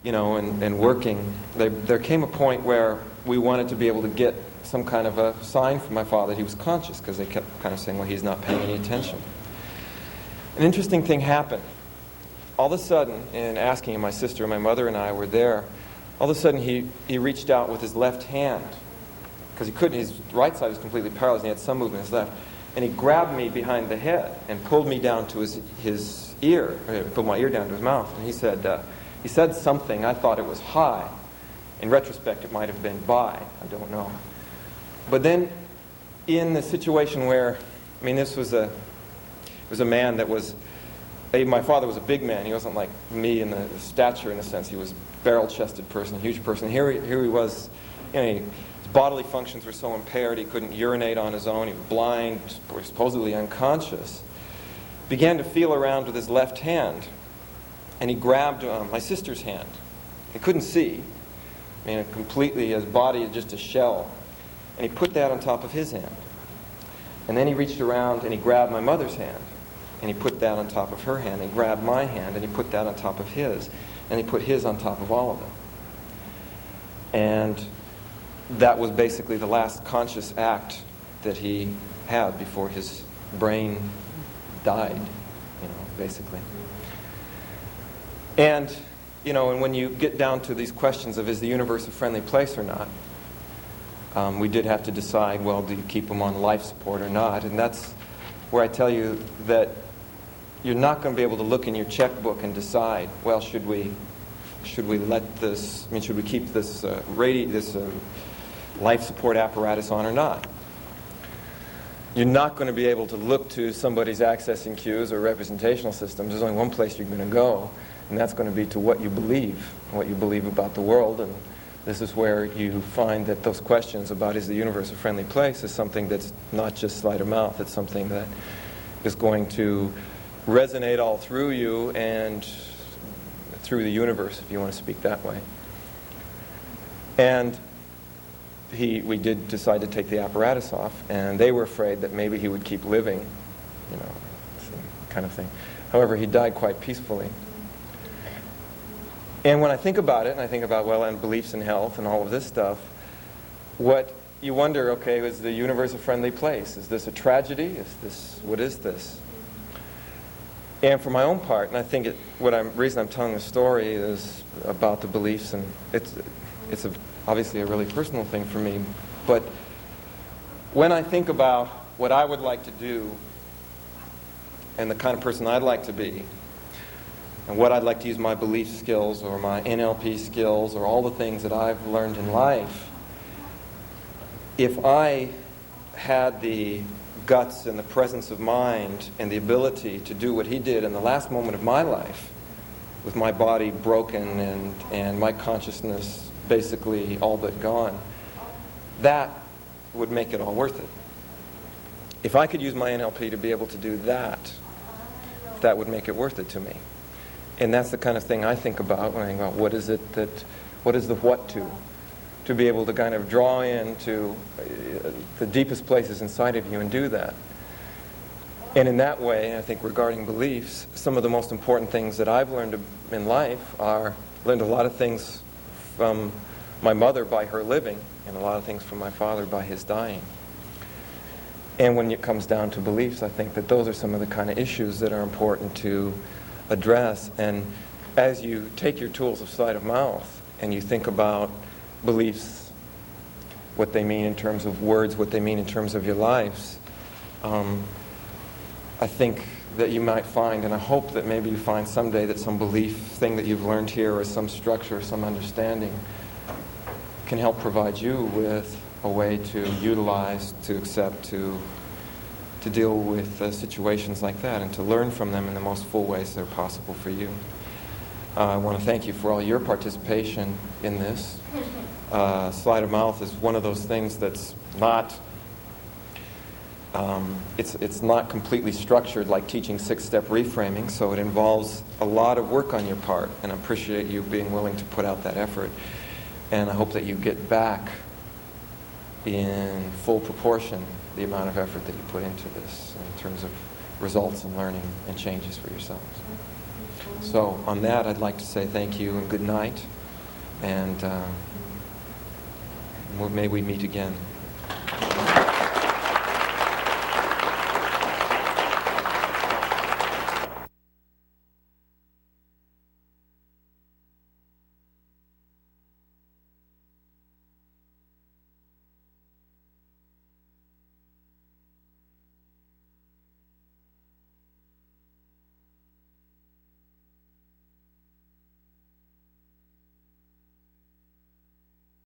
and working, there came a point where we wanted to be able to get some kind of a sign from my father that he was conscious, because they kept kind of saying, well, he's not paying any attention. An interesting thing happened. All of a sudden, in asking him, my sister and my mother and I were there, all of a sudden he reached out with his left hand, because he couldn't, his right side was completely paralyzed and he had some movement in his left, and he grabbed me behind the head and pulled me down to his ear, pulled my ear down to his mouth, and he said something. I thought it was hi. In retrospect, it might have been bye. I don't know. But then, in the situation where, this was a man that was, my father was a big man. He wasn't like me in the stature, in a sense. He was a barrel-chested person, a huge person. Here he was, his bodily functions were so impaired he couldn't urinate on his own. He was blind, or supposedly unconscious. Began to feel around with his left hand, and he grabbed my sister's hand. He couldn't see. Completely, his body is just a shell. And he put that on top of his hand. And then he reached around and he grabbed my mother's hand. And he put that on top of her hand. He grabbed my hand and he put that on top of his. And he put his on top of all of them. And that was basically the last conscious act that he had before his brain died, basically. And when you get down to these questions of, is the universe a friendly place or not, we did have to decide, well, do you keep them on life support or not? And that's where I tell you that you're not going to be able to look in your checkbook and decide, well, should we let this, should we keep this life support apparatus on or not? You're not going to be able to look to somebody's accessing cues or representational systems. There's only one place you're going to go, and that's going to be to what you believe about the world. And this is where you find that those questions about, is the universe a friendly place, is something that's not just sleight of mouth. It's something that is going to resonate all through you and through the universe, if you want to speak that way. And we did decide to take the apparatus off, and they were afraid that maybe he would keep living, kind of thing. However, he died quite peacefully. And when I think about it, and I think about, and beliefs in health and all of this stuff, what you wonder, okay, is the universe a friendly place? Is this a tragedy? What is this? And for my own part, and I think reason I'm telling this story is about the beliefs, and it's obviously a really personal thing for me, but when I think about what I would like to do and the kind of person I'd like to be, and what I'd like to use my belief skills or my NLP skills or all the things that I've learned in life, if I had the guts and the presence of mind and the ability to do what he did in the last moment of my life, with my body broken and my consciousness basically all but gone, that would make it all worth it. If I could use my NLP to be able to do that, that would make it worth it to me. And that's the kind of thing I think about when I think about what is the what to be able to kind of draw into the deepest places inside of you and do that. And in that way, I think regarding beliefs, some of the most important things that I've learned in life learned a lot of things from my mother by her living, and a lot of things from my father by his dying. And when it comes down to beliefs, I think that those are some of the kind of issues that are important to address. And as you take your tools of sight of mouth and you think about beliefs, what they mean in terms of words, what they mean in terms of your lives, I think that you might find, and I hope that maybe you find someday, that some belief thing that you've learned here, or some structure, or some understanding, can help provide you with a way to utilize, to accept, to deal with situations like that, and to learn from them in the most full ways that are possible for you. I want to thank you for all your participation in this. Sleight of mouth is one of those things that's not it's not completely structured like teaching 6-step reframing, so it involves a lot of work on your part, and I appreciate you being willing to put out that effort. And I hope that you get back in full proportion the amount of effort that you put into this in terms of results and learning and changes for yourselves. So on that, I'd like to say thank you and good night, and may we meet again.